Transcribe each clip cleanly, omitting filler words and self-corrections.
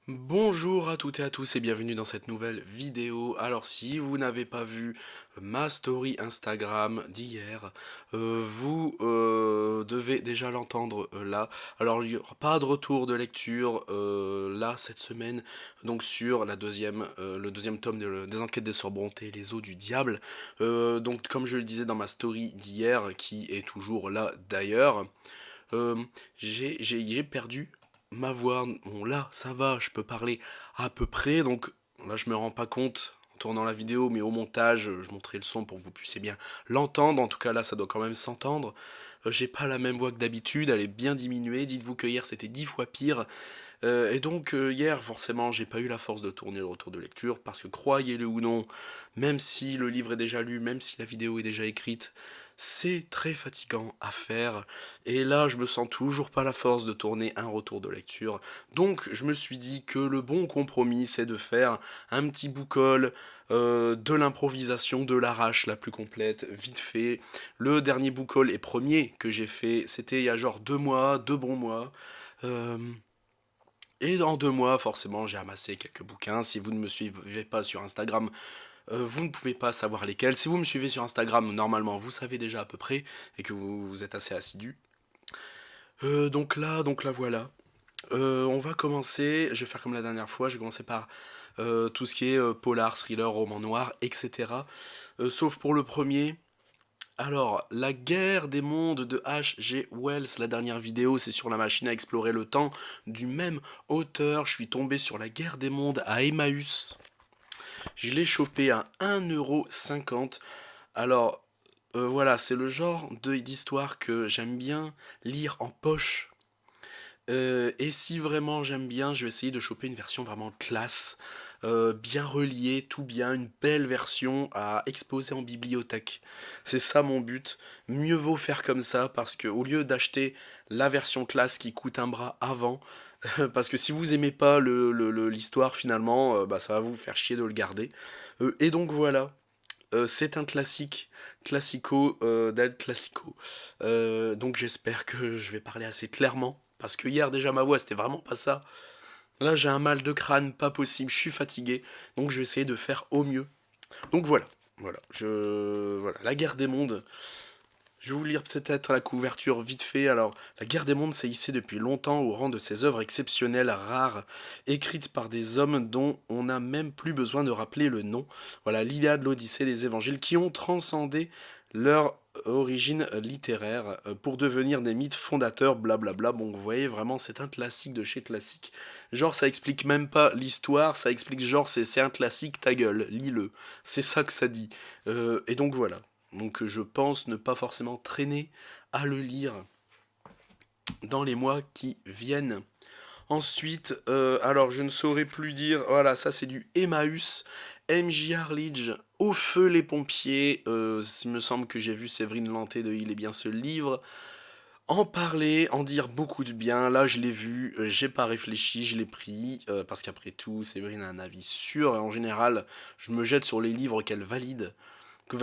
Bonjour à toutes et à tous et bienvenue dans cette nouvelle vidéo. Alors si vous n'avez pas vu ma story Instagram d'hier, vous devez déjà l'entendre là. Alors il n'y aura pas de retour de lecture là cette semaine, donc sur le deuxième tome des Enquêtes des Sœurs Brontë, Les Eaux du Diable. Donc comme je le disais dans ma story d'hier, qui est toujours là d'ailleurs, euh, j'ai perdu ma voix. Bon, là, ça va, je peux parler à peu près. Donc là, je me rends pas compte en tournant la vidéo, mais au montage, je montrerai le son pour que vous puissiez bien l'entendre. En tout cas, là, ça doit quand même s'entendre. J'ai pas la même voix que d'habitude, elle est bien diminuée. Dites-vous que hier, c'était 10 fois pire. Et donc hier, forcément, j'ai pas eu la force de tourner le retour de lecture parce que croyez-le ou non, même si le livre est déjà lu, même si la vidéo est déjà écrite, c'est très fatigant à faire. Et là, je me sens toujours pas la force de tourner un retour de lecture. Donc, je me suis dit que le bon compromis, c'est de faire un petit book-haul, de l'improvisation, de l'arrache la plus complète, vite fait. Le dernier book-haul et premier que j'ai fait, c'était il y a genre 2 mois, 2 bons mois. Euh, et en 2 mois, forcément, j'ai amassé quelques bouquins. Si vous ne me suivez pas sur Instagram, vous ne pouvez pas savoir lesquels. Si vous me suivez sur Instagram, normalement, vous savez déjà à peu près et que vous êtes assez assidu. Donc là, voilà. On va commencer. Je vais faire comme la dernière fois. Je vais commencer par tout ce qui est polar, thriller, roman noir, etc. Sauf pour le premier. Alors, La guerre des mondes de H.G. Wells, la dernière vidéo, c'est sur la machine à explorer le temps du même auteur. Je suis tombé sur La guerre des mondes à Emmaüs. Je l'ai chopé à 1,50 €. Alors, voilà, c'est le genre d'histoire que j'aime bien lire en poche. Et si vraiment j'aime bien, je vais essayer de choper une version vraiment classe, bien reliée, tout bien, une belle version à exposer en bibliothèque. C'est ça mon but. Mieux vaut faire comme ça parce que au lieu d'acheter la version classe qui coûte un bras avant, parce que si vous aimez pas l'histoire finalement, bah, ça va vous faire chier de le garder. Et donc voilà. C'est un classique, classico del classico. Donc j'espère que je vais parler assez clairement. Parce que hier déjà ma voix c'était vraiment pas ça. Là j'ai un mal de crâne pas possible, je suis fatigué. Donc je vais essayer de faire au mieux. Donc voilà. Voilà. La guerre des mondes. Je vais vous lire peut-être la couverture vite fait. Alors, La guerre des mondes s'est hissée depuis longtemps au rang de ces œuvres exceptionnelles, rares, écrites par des hommes dont on n'a même plus besoin de rappeler le nom. Voilà, l'Iliade, l'Odyssée, les Évangiles, qui ont transcendé leur origine littéraire pour devenir des mythes fondateurs, blablabla. Bon, vous voyez, vraiment, c'est un classique de chez classique. Genre, ça explique même pas l'histoire, ça explique genre, c'est un classique, ta gueule, lis-le. C'est ça que ça dit. Et donc voilà. Donc je pense ne pas forcément traîner à le lire dans les mois qui viennent. Ensuite, alors je ne saurais plus dire, voilà, ça c'est du Emmaüs, MJ Harlidge, Au feu les pompiers, il me semble que j'ai vu Séverine Lanté de Il est bien ce livre, en parler, en dire beaucoup de bien, là je l'ai vu, j'ai pas réfléchi, je l'ai pris, parce qu'après tout, Séverine a un avis sûr, et en général, je me jette sur les livres qu'elle valide,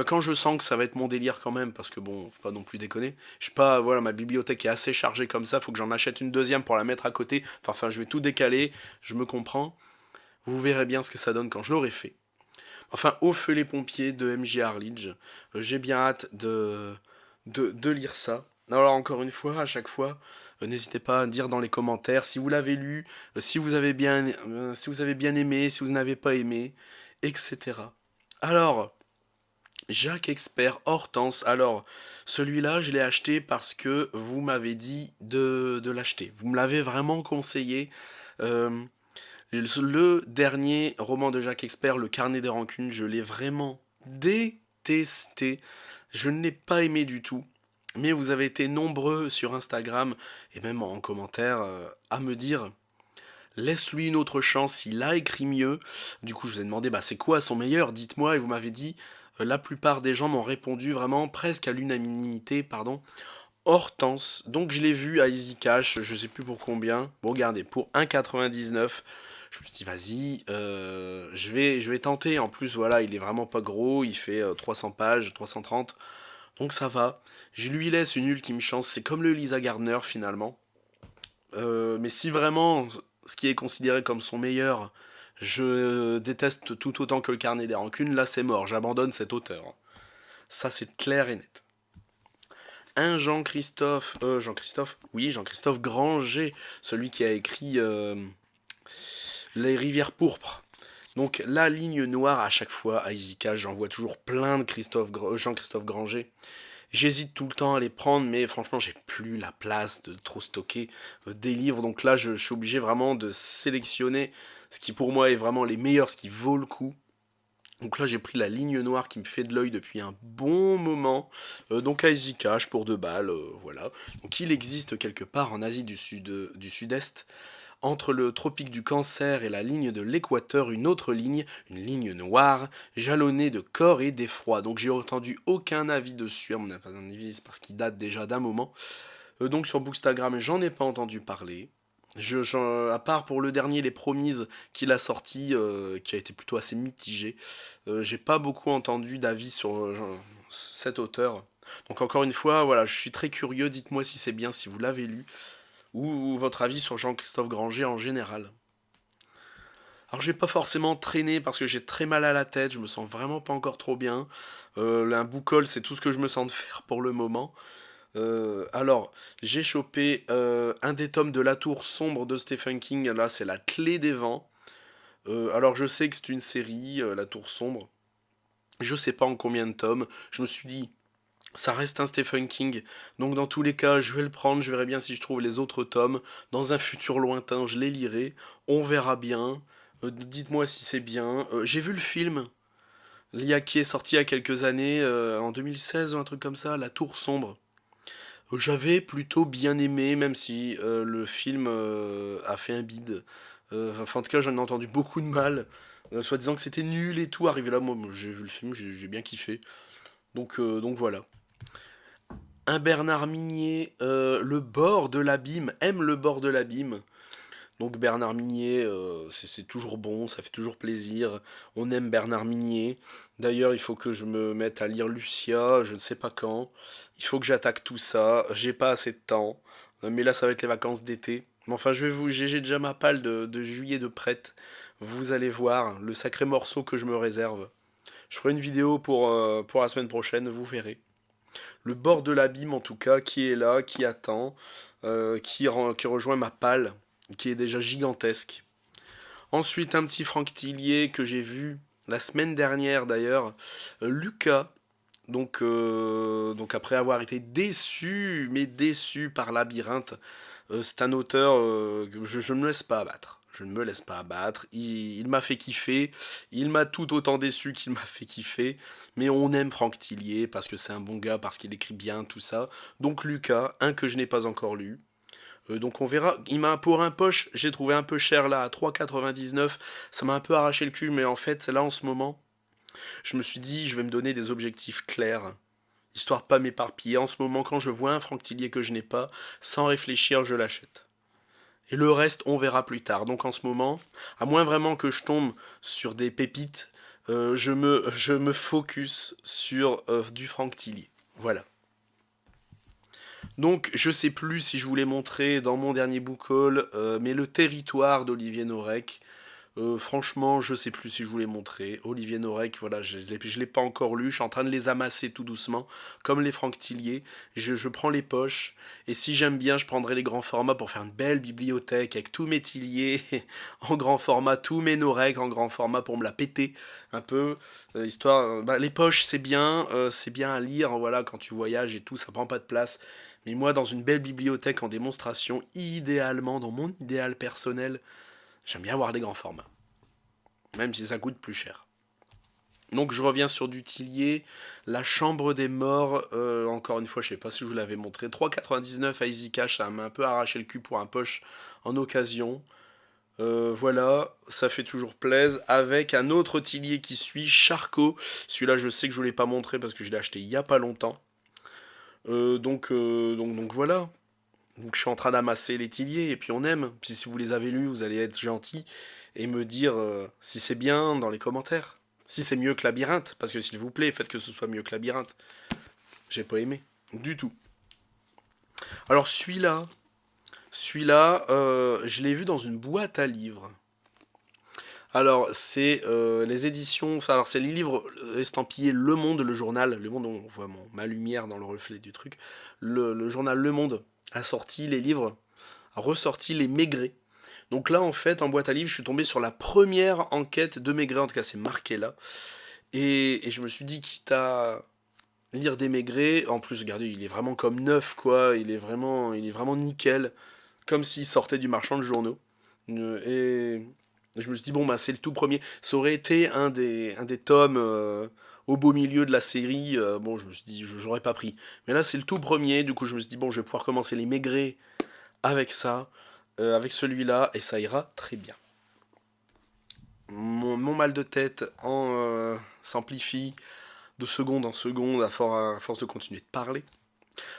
quand je sens que ça va être mon délire quand même, parce que bon, faut pas non plus déconner. Je sais pas, voilà, ma bibliothèque est assez chargée comme ça, faut que j'en achète une deuxième pour la mettre à côté. Enfin, je vais tout décaler, je me comprends. Vous verrez bien ce que ça donne quand je l'aurai fait. Enfin, Au feu les pompiers de MJ Harlidge. J'ai bien hâte de lire ça. Alors encore une fois, à chaque fois, n'hésitez pas à dire dans les commentaires si vous l'avez lu, si vous avez bien aimé, si vous n'avez pas aimé, etc. Alors, Jacques Expert Hortense. Alors, celui-là, je l'ai acheté parce que vous m'avez dit de l'acheter. Vous me l'avez vraiment conseillé. Euh, le dernier roman de Jacques Expert, Le Carnet des Rancunes, je l'ai vraiment détesté. Je ne l'ai pas aimé du tout. Mais vous avez été nombreux sur Instagram et même en commentaire à me dire laisse-lui une autre chance, il a écrit mieux. Du coup, je vous ai demandé, bah, c'est quoi son meilleur, dites-moi, et vous m'avez dit, la plupart des gens m'ont répondu vraiment presque à l'unanimité, pardon, Hortense. Donc je l'ai vu à Easy Cash, je sais plus pour combien. Bon, regardez, pour 1,99. Je me suis dit, vas-y, je vais tenter. En plus, voilà, il est vraiment pas gros, il fait 300 pages, 330. Donc ça va. Je lui laisse une ultime chance. C'est comme le Lisa Gardner finalement. Mais si vraiment ce qui est considéré comme son meilleur, je déteste tout autant que le Carnet des Rancunes, là c'est mort, j'abandonne cet auteur. Ça c'est clair et net. Un Jean-Christophe Granger, celui qui a écrit Les Rivières Pourpres. Donc la ligne noire à chaque fois à Izika, j'en vois toujours plein de Jean-Christophe Granger. J'hésite tout le temps à les prendre, mais franchement j'ai plus la place de trop stocker des livres. Donc là je suis obligé vraiment de sélectionner ce qui pour moi est vraiment les meilleurs, ce qui vaut le coup. Donc là j'ai pris la ligne noire qui me fait de l'œil depuis un bon moment. Donc à Izikage pour 2 balles, voilà. Donc il existe quelque part en Asie du Sud-Est, entre le tropique du Cancer et la ligne de l'équateur, une autre ligne, une ligne noire, jalonnée de corps et d'effroi. Donc j'ai entendu aucun avis dessus, à mon avis c'est parce qu'il date déjà d'un moment. Donc sur Bookstagram, j'en ai pas entendu parler. À part pour le dernier, Les Promises, qu'il a sorti, qui a été plutôt assez mitigé, j'ai pas beaucoup entendu d'avis sur cet auteur. Donc encore une fois, voilà, je suis très curieux, dites-moi si c'est bien, si vous l'avez lu, ou votre avis sur Jean-Christophe Granger en général. Alors je vais pas forcément traîner parce que j'ai très mal à la tête, je me sens vraiment pas encore trop bien. Un boucol, c'est tout ce que je me sens de faire pour le moment. Alors, j'ai chopé un des tomes de La Tour Sombre de Stephen King, là c'est La Clé des Vents. Alors je sais que c'est une série, La Tour Sombre. Je sais pas en combien de tomes. Je me suis dit, ça reste un Stephen King. Donc dans tous les cas, je vais le prendre. Je verrai bien si je trouve les autres tomes. Dans un futur lointain, je les lirai. On verra bien. Dites-moi si c'est bien. J'ai vu le film. Qui est sorti il y a quelques années, en 2016 ou un truc comme ça, La Tour Sombre. J'avais plutôt bien aimé, même si le film a fait un bide. Enfin, en tout cas, j'en ai entendu beaucoup de mal. Soit disant que c'était nul et tout. Arrivé là, moi, j'ai vu le film, j'ai bien kiffé. Donc voilà. Un Bernard Minier, le bord de l'abîme, aime le bord de l'abîme. Donc Bernard Minier, c'est toujours bon, ça fait toujours plaisir. On aime Bernard Minier. D'ailleurs, il faut que je me mette à lire Lucia, je ne sais pas quand. Il faut que j'attaque tout ça. J'ai pas assez de temps. Mais là, ça va être les vacances d'été. Mais enfin, j'ai déjà ma palle de juillet de prête. Vous allez voir le sacré morceau que je me réserve. Je ferai une vidéo pour la semaine prochaine, vous verrez. Le bord de l'abîme, en tout cas, qui est là, qui attend, qui rejoint ma palle, qui est déjà gigantesque. Ensuite, un petit Franck Tillier que j'ai vu la semaine dernière d'ailleurs, Lucas. Donc après avoir été déçu, mais déçu par Labyrinthe, c'est un auteur que je ne me laisse pas abattre. Je ne me laisse pas abattre. Il m'a fait kiffer. Il m'a tout autant déçu qu'il m'a fait kiffer. Mais on aime Franck Tillier parce que c'est un bon gars, parce qu'il écrit bien, tout ça. Donc Lucas, un que je n'ai pas encore lu. Donc on verra. Il m'a pour un poche, j'ai trouvé un peu cher là, à 3,99. Ça m'a un peu arraché le cul, mais en fait, là en ce moment, je me suis dit, je vais me donner des objectifs clairs, histoire de pas m'éparpiller. En ce moment, quand je vois un Franck Tillier que je n'ai pas, sans réfléchir, je l'achète. Et le reste, on verra plus tard. Donc en ce moment, à moins vraiment que je tombe sur des pépites, je me focus sur du Franck Tillier. Voilà. Donc je sais plus si je vous l'ai montré dans mon dernier book haul, mais le territoire d'Olivier Norek. Franchement, je sais plus si je vous l'ai montré. Olivier Norek, voilà, je l'ai pas encore lu. Je suis en train de les amasser tout doucement, comme les Franck Tillier. Je prends les poches. Et si j'aime bien, je prendrai les grands formats pour faire une belle bibliothèque avec tous mes Tillier en grand format, tous mes Norek en grand format pour me la péter un peu. Histoire, les poches, c'est bien à lire. Voilà, quand tu voyages et tout, ça prend pas de place. Mais moi, dans une belle bibliothèque en démonstration, idéalement, dans mon idéal personnel, j'aime bien avoir des grands formats, même si ça coûte plus cher. Donc je reviens sur du Tillier, La Chambre des Morts, encore une fois, je sais pas si je vous l'avais montré, 3,99 à Easy Cash, ça m'a un peu arraché le cul pour un poche en occasion. Voilà, ça fait toujours plaisir. Avec un autre Tillier qui suit, Charcot. Celui-là, je sais que je ne l'ai pas montré parce que je l'ai acheté il y a pas longtemps. Donc voilà. Donc je suis en train d'amasser les Tilliers et puis on aime. Puis si vous les avez lus, vous allez être gentil et me dire si c'est bien dans les commentaires. Si c'est mieux que Labyrinthe, parce que s'il vous plaît, faites que ce soit mieux que Labyrinthe. J'ai pas aimé. Du tout. Alors celui-là, Celui-là, je l'ai vu dans une boîte à livres. Alors, c'est les éditions. Alors, c'est les livres estampillés Le Monde, le journal. Le Monde, on voit ma lumière dans le reflet du truc. Le journal Le Monde a sorti les livres, a ressorti les Maigret. Donc là, en fait, en boîte à livres, je suis tombé sur la première enquête de Maigret. En tout cas, c'est marqué là. Et je me suis dit, quitte à lire des Maigret, en plus, regardez, il est vraiment comme neuf, quoi. Il est vraiment nickel. Comme s'il sortait du marchand de journaux. Et je me suis dit, bon, bah, c'est le tout premier. Ça aurait été un des tomes au beau milieu de la série. Bon, je me suis dit, j'aurais pas pris. Mais là, c'est le tout premier. Du coup, je me suis dit, bon, je vais pouvoir commencer les Maigret avec ça, avec celui-là, et ça ira très bien. Mon mal de tête s'amplifie de seconde en seconde à force de continuer de parler.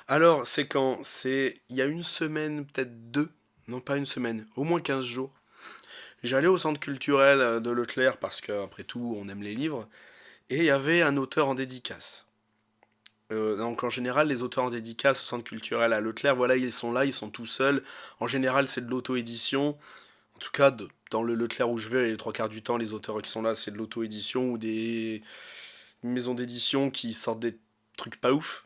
Alors, c'est quand? C'est il y a une semaine, peut-être deux, non pas une semaine, au moins 15 jours. J'allais au centre culturel de Leclerc parce qu'après tout, on aime les livres, et il y avait un auteur en dédicace. Donc en général, les auteurs en dédicace au centre culturel à Leclerc, voilà, ils sont là, ils sont tout seuls. En général, c'est de l'auto-édition. En tout cas, dans le Leclerc où je vais, les trois quarts du temps, les auteurs qui sont là, c'est de l'auto-édition ou des maisons d'édition qui sortent des trucs pas ouf.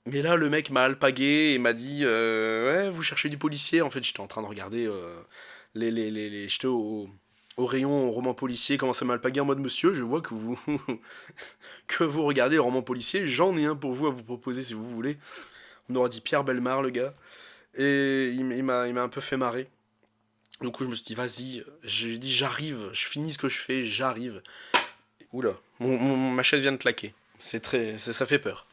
Mais là, le mec m'a alpagué et m'a dit ouais, vous cherchez du policier. En fait, j'étais en train de regarder j'étais au rayon roman policier, comment ça m'a alpagué en mode monsieur, je vois que vous que vous regardez les romans policiers, j'en ai un pour vous à vous proposer si vous voulez. On aurait dit Pierre Bellemare, le gars. Et il m'a un peu fait marrer. Du coup, je me suis dit, vas-y, j'ai dit, j'arrive, je finis ce que je fais, j'arrive. Oula, ma chaise vient de claquer. Ça fait peur.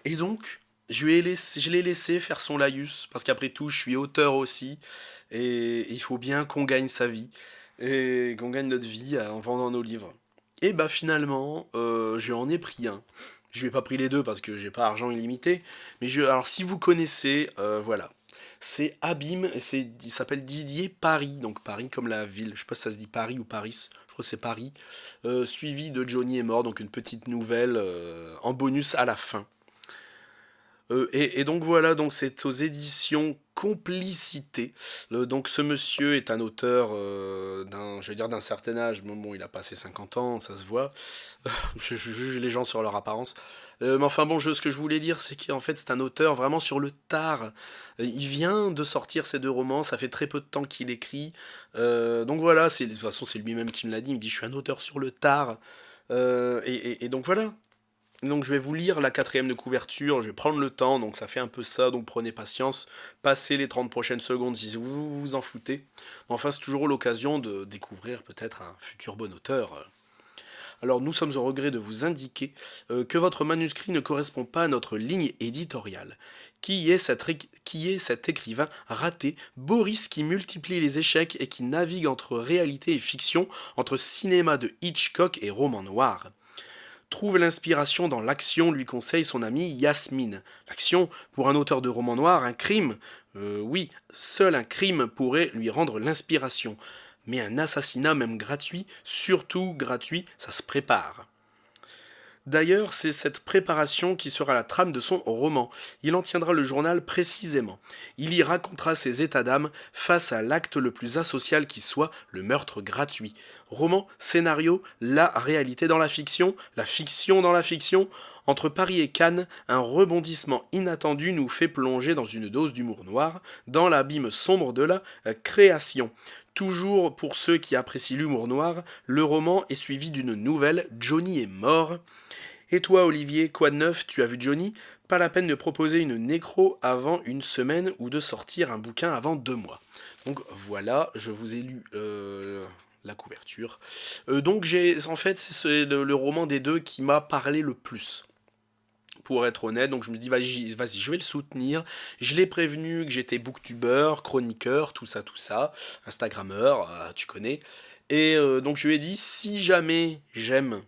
Et donc, je l'ai laissé faire son laïus, parce qu'après tout, je suis auteur aussi, et il faut bien qu'on gagne sa vie, et qu'on gagne notre vie en vendant nos livres. Et bah finalement, j'en ai pris un. Je lui ai pas pris les deux parce que j'ai pas argent illimité, mais alors si vous connaissez, voilà. C'est Abîme, et il s'appelle Didier Paris, donc Paris comme la ville, je sais pas si ça se dit Paris ou Paris, je crois que c'est Paris, suivi de Johnny est mort, donc une petite nouvelle en bonus à la fin. Et donc voilà, donc c'est aux éditions Complicité. Donc ce monsieur est un auteur je vais dire d'un certain âge. Bon, il a passé 50 ans, ça se voit. Je juge les gens sur leur apparence. Mais enfin bon, ce que je voulais dire, c'est qu'en fait c'est un auteur vraiment sur le tard. Il vient de sortir ses deux romans, ça fait très peu de temps qu'il écrit. Donc voilà, de toute façon c'est lui-même qui me l'a dit, il me dit je suis un auteur sur le tard. Et donc voilà, donc je vais vous lire la quatrième de couverture, je vais prendre le temps, donc ça fait un peu ça, donc prenez patience, passez les 30 prochaines secondes si vous vous en foutez. Enfin, c'est toujours l'occasion de découvrir peut-être un futur bon auteur. Alors nous sommes au regret de vous indiquer que votre manuscrit ne correspond pas à notre ligne éditoriale. Qui est cet écrivain raté, Boris qui multiplie les échecs et qui navigue entre réalité et fiction, entre cinéma de Hitchcock et roman noir? Trouve l'inspiration dans l'action, lui conseille son ami Yasmine. L'action, pour un auteur de roman noir, un crime. Oui, seul un crime pourrait lui rendre l'inspiration. Mais un assassinat, même gratuit, surtout gratuit, ça se prépare. D'ailleurs, c'est cette préparation qui sera la trame de son roman. Il en tiendra le journal précisément. Il y racontera ses états d'âme face à l'acte le plus asocial qui soit, le meurtre gratuit. Roman, scénario, la réalité dans la fiction dans la fiction. Entre Paris et Cannes, un rebondissement inattendu nous fait plonger dans une dose d'humour noir, dans l'abîme sombre de la création. Toujours pour ceux qui apprécient l'humour noir, le roman est suivi d'une nouvelle, Johnny est mort. Et toi, Olivier, quoi de neuf? Tu as vu Johnny? Pas la peine de proposer une nécro avant une semaine ou de sortir un bouquin avant 2 mois. Donc voilà, je vous ai lu la couverture. Donc en fait, c'est le roman des deux qui m'a parlé le plus. Pour être honnête, donc je me dis vas-y, je vais le soutenir. Je l'ai prévenu que j'étais booktubeur, chroniqueur, tout ça, instagrammeur, tu connais. Et donc je lui ai dit si jamais j'aime,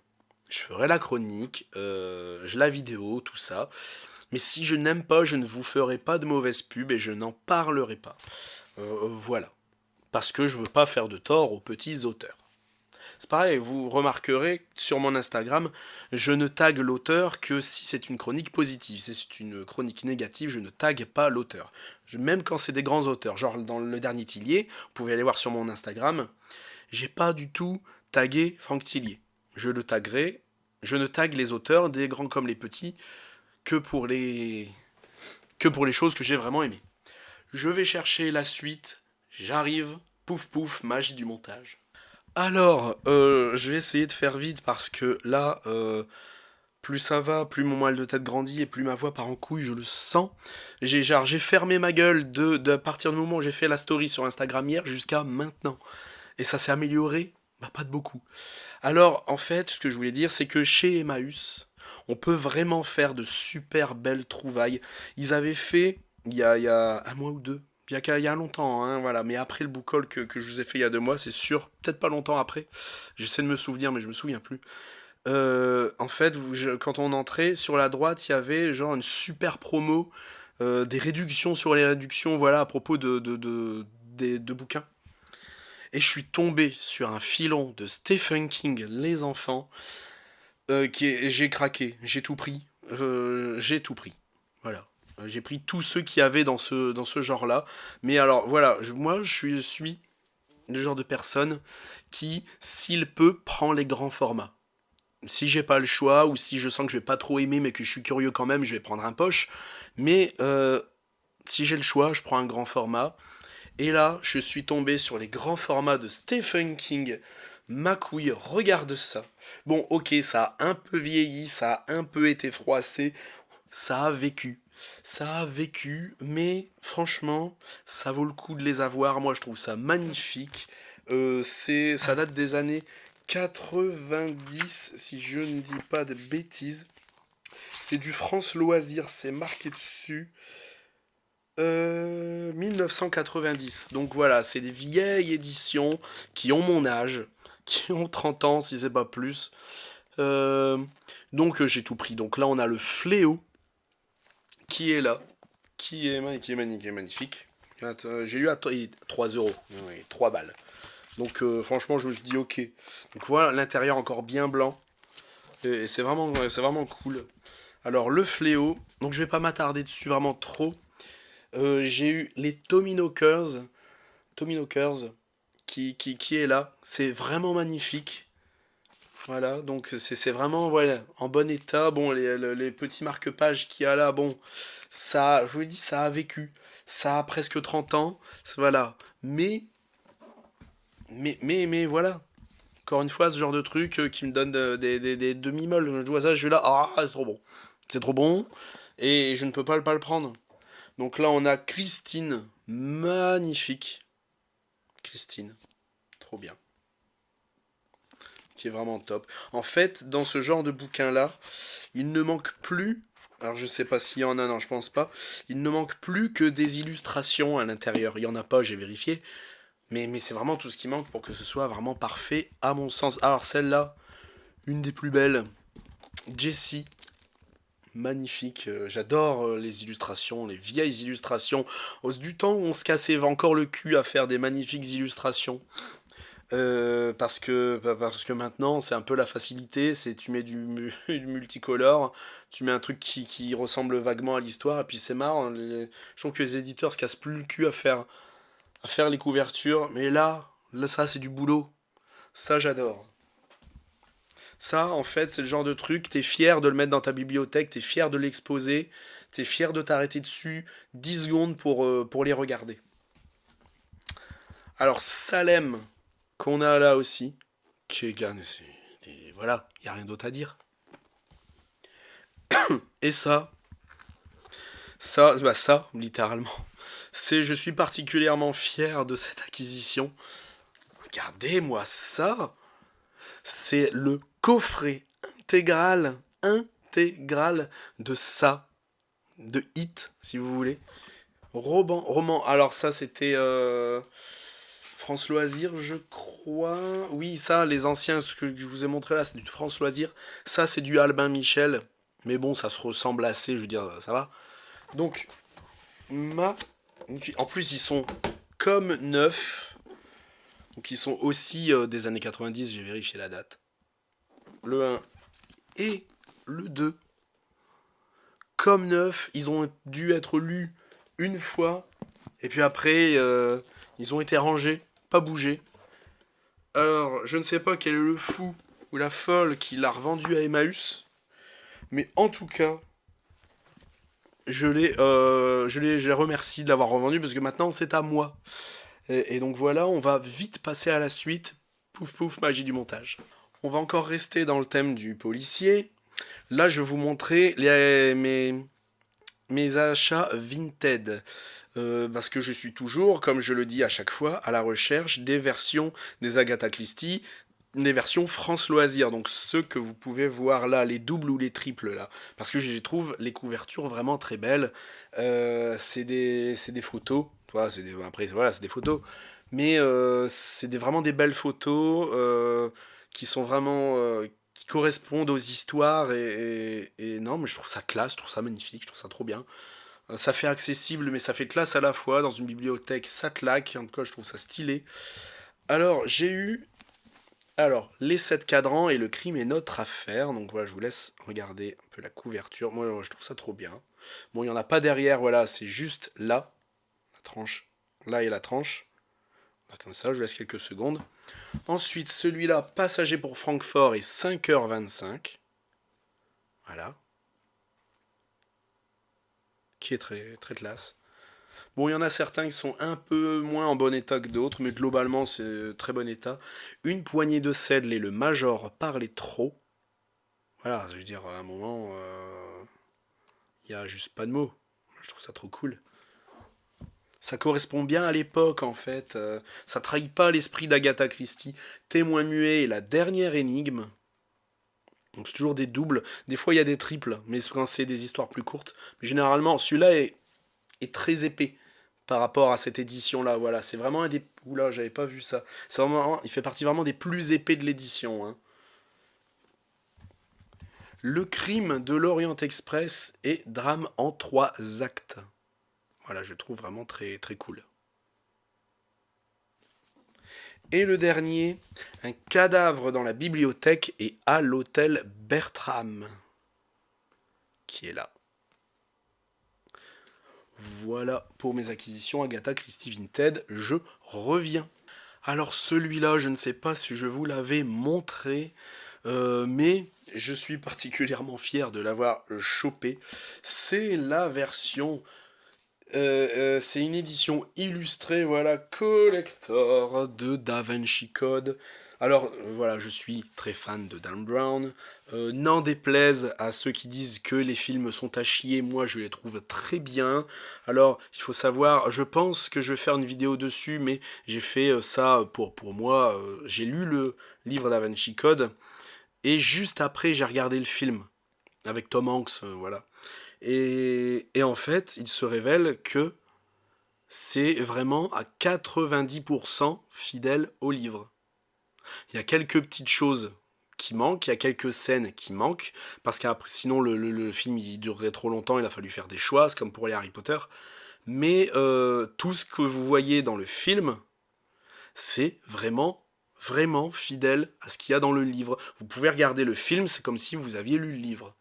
je ferai la chronique, la vidéo, tout ça. Mais si je n'aime pas, je ne vous ferai pas de mauvaise pub et je n'en parlerai pas. Voilà. Parce que je veux pas faire de tort aux petits auteurs. C'est pareil, vous remarquerez sur mon Instagram, je ne tag l'auteur que si c'est une chronique positive. Si c'est une chronique négative, je ne tag pas l'auteur. Même quand c'est des grands auteurs, genre dans le dernier Tillier, vous pouvez aller voir sur mon Instagram, j'ai pas du tout tagué Franck Tillier. Je le taguerai, je ne tag les auteurs, des grands comme les petits, que pour les, que pour les choses que j'ai vraiment aimées. Je vais chercher la suite, j'arrive, pouf pouf, magie du montage. Alors, je vais essayer de faire vite parce que là, plus ça va, plus mon mal de tête grandit et plus ma voix part en couille, je le sens. J'ai fermé ma gueule de à partir du moment où j'ai fait la story sur Instagram hier jusqu'à maintenant. Et ça s'est amélioré, bah pas de beaucoup. Alors, en fait, ce que je voulais dire, c'est que chez Emmaüs, on peut vraiment faire de super belles trouvailles. Ils avaient fait, il y a un mois ou deux, il y a longtemps, hein, voilà. Mais après le book haul que je vous ai fait il y a 2 mois, c'est sûr, peut-être pas longtemps après. J'essaie de me souvenir, mais je me souviens plus. En fait, quand on entrait, sur la droite, il y avait genre une super promo, des réductions sur les réductions, voilà, à propos de bouquins. Et je suis tombé sur un filon de Stephen King, Les Enfants, j'ai craqué, j'ai tout pris. J'ai tout pris. Voilà. J'ai pris tous ceux qu'il y avait dans ce genre-là. Mais alors, voilà, moi, suis le genre de personne qui, s'il peut, prend les grands formats. Si j'ai pas le choix, ou si je sens que je vais pas trop aimer, mais que je suis curieux quand même, je vais prendre un poche. Mais si j'ai le choix, je prends un grand format. Et là, je suis tombé sur les grands formats de Stephen King. Ma couille, regarde ça. Bon, ok, ça a un peu vieilli, ça a un peu été froissé, ça a vécu. Ça a vécu, mais franchement, ça vaut le coup de les avoir. Moi, je trouve ça magnifique. Ça date des années 90, si je ne dis pas de bêtises. C'est du France Loisirs, c'est marqué dessus. 1990. Donc voilà, c'est des vieilles éditions qui ont mon âge, qui ont 30 ans si c'est pas plus. Euh, donc j'ai tout pris. Donc là on a le Fléau qui est là, qui est magnifique. J'ai eu à 3 euros, oui, 3 balles. Donc franchement je me suis dit ok. Donc voilà l'intérieur encore bien blanc. Et c'est vraiment cool. Alors le Fléau, donc je vais pas m'attarder dessus vraiment trop. J'ai eu les Tommy Knockers qui est là. C'est vraiment magnifique. Voilà, donc c'est vraiment voilà, en bon état. Bon, les petits marque-pages qu'il y a là, bon, ça, je vous dis, ça a vécu. Ça a presque 30 ans. Voilà. Mais voilà. Encore une fois, ce genre de truc qui me donne des demi-molles. Je vois ça, je suis là, ah, c'est trop bon. C'est trop bon. Et je ne peux pas le prendre. Donc là, on a Christine. Magnifique. Christine. Trop bien. Qui est vraiment top. En fait, dans ce genre de bouquin-là, il ne manque plus. Alors je sais pas s'il y en a, non, je pense pas. Il ne manque plus que des illustrations à l'intérieur. Il y en a pas, j'ai vérifié. Mais c'est vraiment tout ce qui manque pour que ce soit vraiment parfait, à mon sens. Alors celle-là, une des plus belles. Jessie. Magnifique, j'adore les illustrations, les vieilles illustrations. Du temps où on se cassait encore le cul à faire des magnifiques illustrations. Parce que maintenant, c'est un peu la facilité, c'est tu mets du multicolore, tu mets un truc qui ressemble vaguement à l'histoire, et puis c'est marrant. Je trouve que les éditeurs se cassent plus le cul à faire les couvertures, mais là ça c'est du boulot. Ça j'adore. Ça, en fait, c'est le genre de truc, t'es fier de le mettre dans ta bibliothèque, t'es fier de l'exposer, t'es fier de t'arrêter dessus 10 secondes pour les regarder. Alors, Salem, qu'on a là aussi, qui est gagne, voilà, il n'y a rien d'autre à dire. Et ça, littéralement, je suis particulièrement fier de cette acquisition. Regardez-moi ça, c'est le coffret intégral de ça, de Hit, si vous voulez. Roman. Alors ça, c'était France Loisirs, je crois. Oui, ça, les anciens, ce que je vous ai montré là, c'est du France Loisirs. Ça, c'est du Albin Michel. Mais bon, ça se ressemble assez, je veux dire, ça va. Donc, en plus, ils sont comme neufs. Donc ils sont aussi des années 90, j'ai vérifié la date. Le 1 et le 2. Comme neuf, ils ont dû être lus une fois. Et puis après, ils ont été rangés, pas bougés. Alors, je ne sais pas quel est le fou ou la folle qui l'a revendu à Emmaüs. Mais en tout cas, je les remercie de l'avoir revendu parce que maintenant c'est à moi. Et donc voilà, on va vite passer à la suite. Pouf pouf, magie du montage. On va encore rester dans le thème du policier. Là, je vais vous montrer mes achats Vinted. Parce que je suis toujours, comme je le dis à chaque fois, à la recherche des versions des Agatha Christie, des versions France Loisirs. Donc ceux que vous pouvez voir là, les doubles ou les triples là. Parce que je trouve les couvertures vraiment très belles. C'est des photos. Voilà, après, voilà, c'est des photos. Mais vraiment des belles photos qui sont vraiment... qui correspondent aux histoires et non mais je trouve ça classe, je trouve ça magnifique, je trouve ça trop bien. Ça fait accessible mais ça fait classe à la fois, dans une bibliothèque ça claque, en tout cas je trouve ça stylé. Alors j'ai eu les 7 cadrans et le crime est notre affaire, donc voilà je vous laisse regarder un peu la couverture, moi je trouve ça trop bien. Bon il n'y en a pas derrière, voilà c'est juste là, la tranche, là et la tranche, comme ça je vous laisse quelques secondes. Ensuite, celui-là, Passager pour Francfort, est 5h25. Voilà. Qui est très, très classe. Bon, il y en a certains qui sont un peu moins en bon état que d'autres, mais globalement, c'est très bon état. Une poignée de sel et le Major parlait trop. Voilà, je veux dire, à un moment, il n'y a juste pas de mots. Je trouve ça trop cool. Ça correspond bien à l'époque, en fait. Ça trahit pas l'esprit d'Agatha Christie. Témoin muet et la dernière énigme. Donc c'est toujours des doubles. Des fois il y a des triples, mais quand c'est des histoires plus courtes. Mais généralement, celui-là est très épais par rapport à cette édition-là. Voilà, c'est vraiment un des... Oula, j'avais pas vu ça. C'est vraiment... Il fait partie vraiment des plus épais de l'édition. Hein. Le crime de l'Orient Express est drame en 3 actes. Voilà, je le trouve vraiment très, très cool. Et le dernier, un cadavre dans la bibliothèque et à l'hôtel Bertram, qui est là. Voilà pour mes acquisitions Agatha Christie Vinted, je reviens. Alors celui-là, je ne sais pas si je vous l'avais montré, mais je suis particulièrement fier de l'avoir chopé. C'est la version, c'est une édition illustrée, voilà, collector de Da Vinci Code. Alors voilà, je suis très fan de Dan Brown. N'en déplaise à ceux qui disent que les films sont à chier, moi je les trouve très bien. Alors il faut savoir, je pense que je vais faire une vidéo dessus, mais j'ai fait ça pour moi. J'ai lu le livre Da Vinci Code et juste après j'ai regardé le film avec Tom Hanks, voilà. Et en fait, il se révèle que c'est vraiment à 90% fidèle au livre. Il y a quelques petites choses qui manquent, il y a quelques scènes qui manquent, parce que sinon le film il durerait trop longtemps, il a fallu faire des choix, c'est comme pour les Harry Potter. Mais tout ce que vous voyez dans le film, c'est vraiment, vraiment fidèle à ce qu'il y a dans le livre. Vous pouvez regarder le film, c'est comme si vous aviez lu le livre.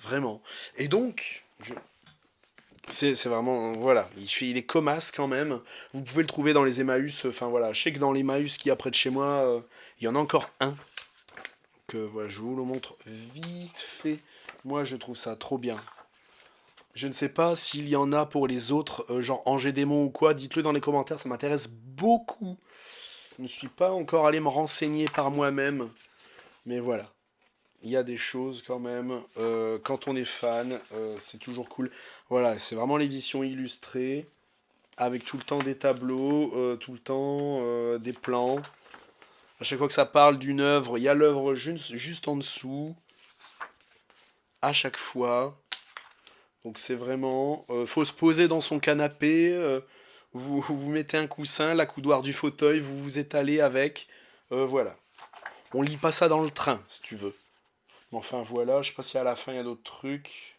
Vraiment. Et donc, c'est vraiment, voilà, il est comasse quand même. Vous pouvez le trouver dans les Emmaüs, enfin voilà, je sais que dans les Emmaüs qu'il y a près de chez moi, il y en a encore un. Donc voilà, je vous le montre vite fait. Moi je trouve ça trop bien. Je ne sais pas s'il y en a pour les autres, genre Angers Démon ou quoi, dites-le dans les commentaires, ça m'intéresse beaucoup. Je ne suis pas encore allé me renseigner par moi-même, mais voilà. Il y a des choses quand même, quand on est fan, c'est toujours cool. Voilà, c'est vraiment l'édition illustrée, avec tout le temps des tableaux, tout le temps des plans. À chaque fois que ça parle d'une œuvre, il y a l'œuvre juste en dessous. À chaque fois. Donc c'est vraiment... faut se poser dans son canapé, vous mettez un coussin, la coudoir du fauteuil, vous vous étalez avec. Voilà. On lit pas ça dans le train, si tu veux. Mais enfin voilà, je sais pas si à la fin il y a d'autres trucs.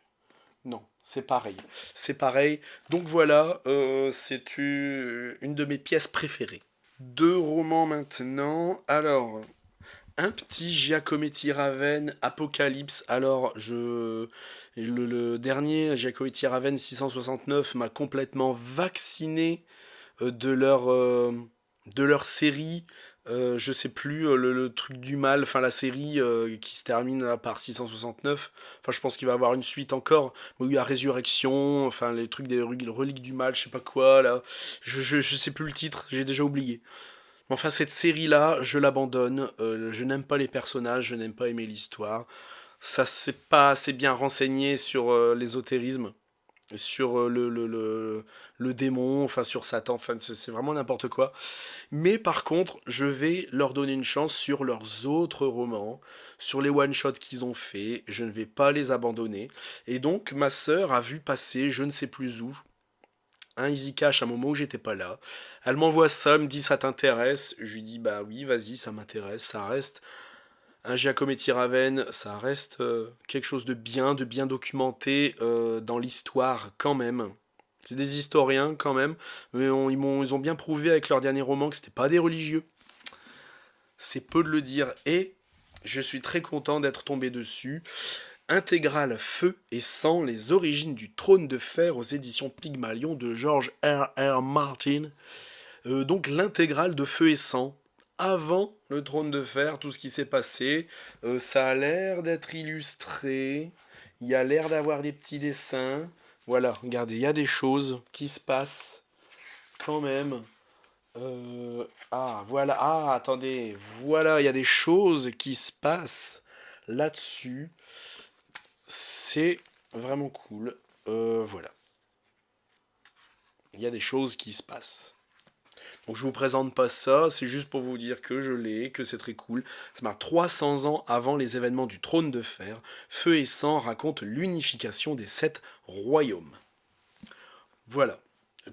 Non, c'est pareil. C'est pareil. Donc voilà, c'est une de mes pièces préférées. deux romans maintenant. Alors, un petit Giacometti Raven, Apocalypse. Alors, le dernier Giacometti Raven 669 m'a complètement vacciné de leur série. Je sais plus, le truc du mal, enfin la série qui se termine là, par 669. Enfin, je pense qu'il va y avoir une suite encore. Où il y a Résurrection, enfin les trucs des reliques du mal, je sais pas quoi là. Je sais plus le titre, j'ai déjà oublié. Enfin, cette série-là, je l'abandonne. Je n'aime pas les personnages, je n'aime pas aimer l'histoire. Ça, c'est pas assez bien renseigné sur l'ésotérisme, sur le démon, enfin sur Satan, enfin c'est vraiment n'importe quoi. Mais par contre, je vais leur donner une chance sur leurs autres romans, sur les one-shots qu'ils ont fait. Je ne vais pas les abandonner. Et donc, ma sœur a vu passer, je ne sais plus où, un Easy Cash à un moment où j'étais pas là. Elle m'envoie ça, me dit ça t'intéresse. Je lui dis bah oui, vas-y, ça m'intéresse. Ça reste un Giacometti Raven, ça reste quelque chose de bien documenté dans l'histoire quand même. C'est des historiens quand même, mais ils ont bien prouvé avec leur dernier roman que c'était pas des religieux. C'est peu de le dire. Et je suis très content d'être tombé dessus. Intégrale Feu et Sang, les origines du trône de fer aux éditions Pygmalion de George R. R. Martin. Donc l'intégrale de Feu et Sang, avant le trône de fer, tout ce qui s'est passé. Ça a l'air d'être illustré, il y a l'air d'avoir des petits dessins. Voilà, regardez, il y a des choses qui se passent quand même. Voilà, attendez, voilà, il y a des choses qui se passent là-dessus. C'est vraiment cool. Voilà, il y a des choses qui se passent. Donc je vous présente pas ça, c'est juste pour vous dire que je l'ai, que c'est très cool. Ça marque 300 ans avant les événements du trône de fer. Feu et sang raconte l'unification des 7 royaumes. Voilà.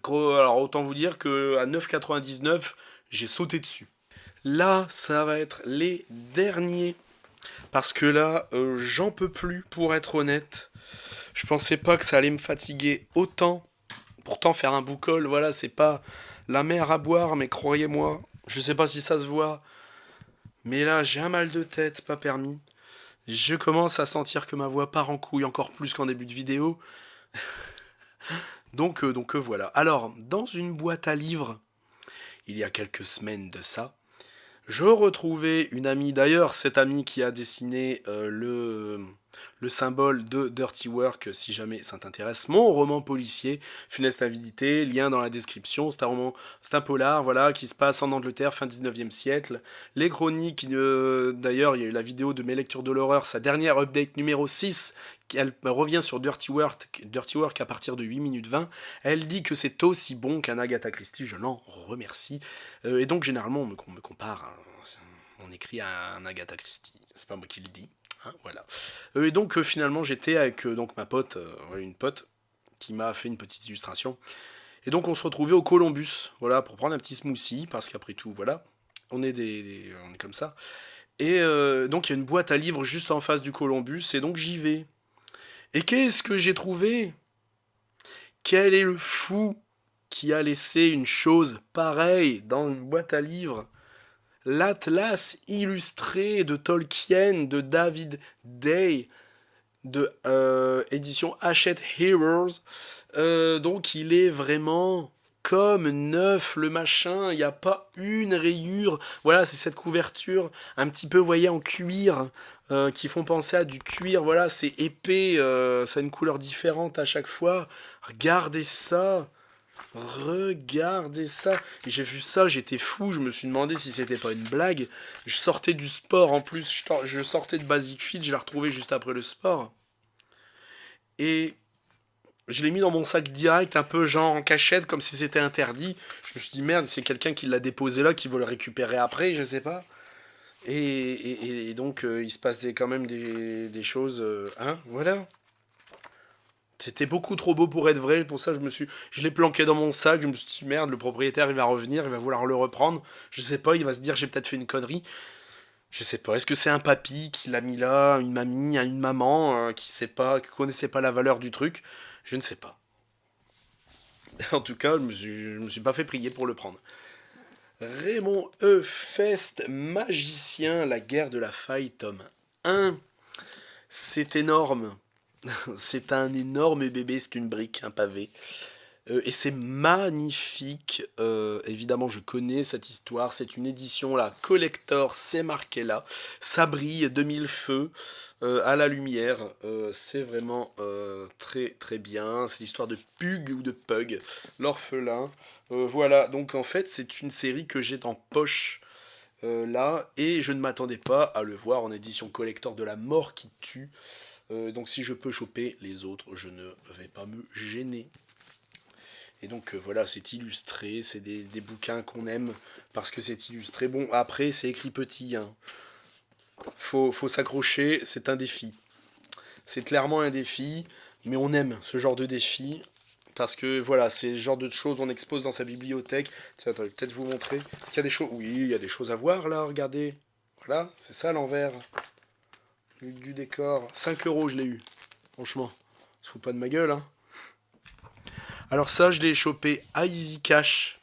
Alors autant vous dire que à 9,99, j'ai sauté dessus. Là, ça va être les derniers. Parce que là, j'en peux plus, pour être honnête. Je pensais pas que ça allait me fatiguer autant. Pourtant, faire un boucol, voilà, c'est pas la mer à boire, mais croyez-moi, je sais pas si ça se voit, mais là, j'ai un mal de tête, pas permis. Je commence à sentir que ma voix part en couille encore plus qu'en début de vidéo. Donc voilà. Alors, dans une boîte à livres, il y a quelques semaines de ça, je retrouvais une amie, d'ailleurs, cette amie qui a dessiné le symbole de Dirty Work, si jamais ça t'intéresse. Mon roman policier, Funeste Avidité, lien dans la description. C'est un polar, voilà, qui se passe en Angleterre, fin 19e siècle. Les chroniques, d'ailleurs, il y a eu la vidéo de mes lectures de l'horreur, sa dernière update numéro 6, elle revient sur Dirty Work à partir de 8 minutes 20. Elle dit que c'est aussi bon qu'un Agatha Christie, je l'en remercie. Et donc, généralement, on me compare, on écrit à un Agatha Christie, c'est pas moi qui le dis. Hein, voilà. Et donc finalement j'étais avec donc ma pote, une pote, qui m'a fait une petite illustration. Et donc on se retrouvait au Columbus, voilà, pour prendre un petit smoothie, parce qu'après tout, voilà, on est comme ça. Et donc il y a une boîte à livres juste en face du Columbus, et donc j'y vais. Et qu'est-ce que j'ai trouvé? Quel est le fou qui a laissé une chose pareille dans une boîte à livres? L'Atlas illustré de Tolkien, de David Day, de édition Hachette Heroes. Donc il est vraiment comme neuf, le machin, il n'y a pas une rayure. Voilà, c'est cette couverture un petit peu, vous voyez, en cuir, qui font penser à du cuir. Voilà, c'est épais, ça a une couleur différente à chaque fois. Regardez ça. Regardez ça. J'ai vu ça, j'étais fou, je me suis demandé si c'était pas une blague. Je sortais du sport en plus, je sortais de Basic Fit, je l'ai retrouvé juste après le sport. Et je l'ai mis dans mon sac direct, un peu genre en cachette, comme si c'était interdit. Je me suis dit merde, c'est quelqu'un qui l'a déposé là, qui veut le récupérer après, je sais pas. Et donc il se passe quand même des choses, hein, voilà. C'était beaucoup trop beau pour être vrai, pour ça je l'ai planqué dans mon sac, je me suis dit merde, le propriétaire il va revenir, il va vouloir le reprendre, je sais pas, il va se dire j'ai peut-être fait une connerie, je sais pas, est-ce que c'est un papy qui l'a mis là, une mamie, une maman qui sait pas, qui connaissait pas la valeur du truc, je ne sais pas. En tout cas, je me suis pas fait prier pour le prendre. Raymond E. Fest, Magicien, la guerre de la faille, tome 1. C'est énorme. C'est un énorme bébé, c'est une brique, un pavé. Et c'est magnifique. Évidemment, je connais cette histoire. C'est une édition là, collector, c'est marqué là. Ça brille de mille feux à la lumière. C'est vraiment très très bien. C'est l'histoire de Pug ou de Pug, l'orphelin. Voilà, donc en fait, c'est une série que j'ai en poche. Là, et je ne m'attendais pas à le voir en édition collector de la mort qui tue. Donc si je peux choper les autres, je ne vais pas me gêner. Et donc voilà, c'est illustré, c'est des bouquins qu'on aime parce que c'est illustré. Bon, après, c'est écrit petit, hein. Faut s'accrocher, c'est un défi. C'est clairement un défi, mais on aime ce genre de défi. Parce que voilà, c'est le genre de choses qu'on expose dans sa bibliothèque. Tiens, attends, je vais peut-être vous montrer. Est-ce qu'il y a des choses? Oui, il y a des choses à voir là, regardez. Voilà, c'est ça l'envers du décor. 5 euros, je l'ai eu. Franchement, se fout pas de ma gueule, hein. Alors ça, je l'ai chopé à Easy Cash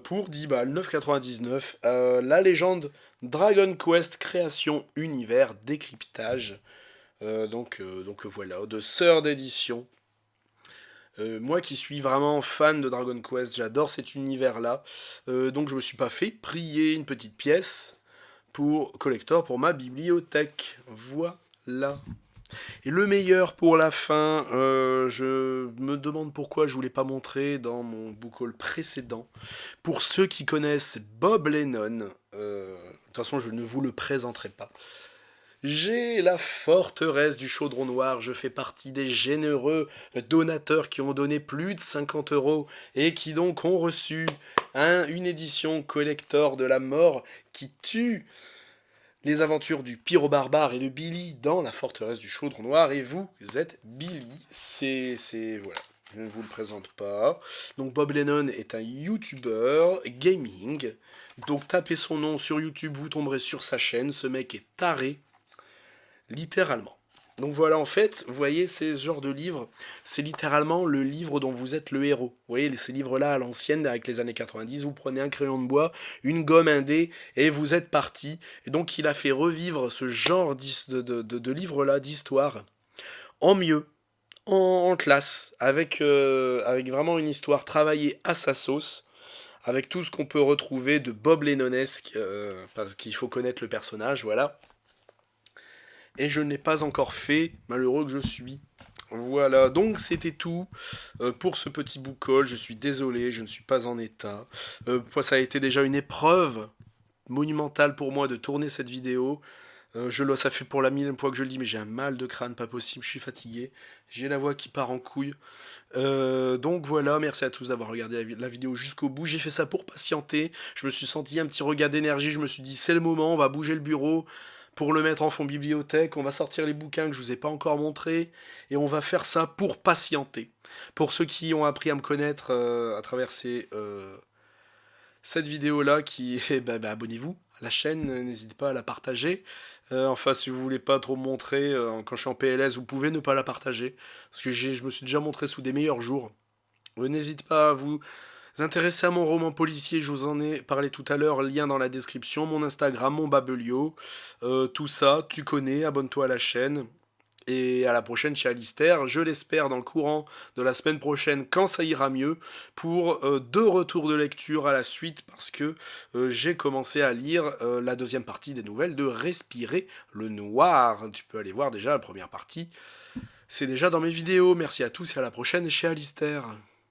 pour 10 balles, 9,99. La légende Dragon Quest Création Univers Décryptage. Donc voilà, de sœur d'édition. Moi qui suis vraiment fan de Dragon Quest, j'adore cet univers-là. Donc je me suis pas fait prier une petite pièce pour collector pour ma bibliothèque. Voilà. Et le meilleur pour la fin, je me demande pourquoi je ne vous l'ai pas montré dans mon book haul précédent. Pour ceux qui connaissent Bob Lennon, de toute façon je ne vous le présenterai pas. J'ai la forteresse du Chaudron Noir, je fais partie des généreux donateurs qui ont donné plus de 50 euros et qui donc ont reçu une édition collector de la mort qui tue les aventures du Pyro-Barbare et de Billy dans la forteresse du Chaudron Noir, et vous êtes Billy. Voilà. Je ne vous le présente pas. Donc Bob Lennon est un YouTuber gaming. Donc tapez son nom sur YouTube, vous tomberez sur sa chaîne. Ce mec est taré, littéralement. Donc voilà, en fait, vous voyez, ces genres de livres, c'est littéralement le livre dont vous êtes le héros. Vous voyez, ces livres-là à l'ancienne, avec les années 90, vous prenez un crayon de bois, une gomme, un dé, et vous êtes parti. Et donc il a fait revivre ce genre de livres-là, d'histoire, en mieux, en classe, avec vraiment une histoire travaillée à sa sauce, avec tout ce qu'on peut retrouver de Bob Lennonesque, parce qu'il faut connaître le personnage, voilà. Et je ne l'ai pas encore fait, malheureux que je suis. Voilà, donc c'était tout pour ce petit book haul. Je suis désolé, je ne suis pas en état. Ça a été déjà une épreuve monumentale pour moi de tourner cette vidéo. Ça fait pour la millième fois que je le dis, mais j'ai un mal de crâne, pas possible, je suis fatigué. J'ai la voix qui part en couille. Donc voilà, merci à tous d'avoir regardé la vidéo jusqu'au bout. J'ai fait ça pour patienter. Je me suis senti un petit regain d'énergie. Je me suis dit, c'est le moment, on va bouger le bureau pour le mettre en fond bibliothèque. On va sortir les bouquins que je vous ai pas encore montrés. Et on va faire ça pour patienter. Pour ceux qui ont appris à me connaître à travers cette vidéo-là, abonnez-vous à la chaîne, n'hésitez pas à la partager. Enfin, si vous voulez pas trop me montrer, quand je suis en PLS, vous pouvez ne pas la partager. Parce que je me suis déjà montré sous des meilleurs jours. N'hésitez pas à vous intéresser à mon roman policier, je vous en ai parlé tout à l'heure, lien dans la description, mon Instagram, mon Babelio, tout ça, tu connais, abonne-toi à la chaîne. Et à la prochaine chez Alistair, je l'espère dans le courant de la semaine prochaine quand ça ira mieux, pour 2 retours de lecture à la suite, parce que j'ai commencé à lire la deuxième partie des nouvelles de Respirer le Noir. Tu peux aller voir déjà la première partie, c'est déjà dans mes vidéos. Merci à tous et à la prochaine chez Alistair.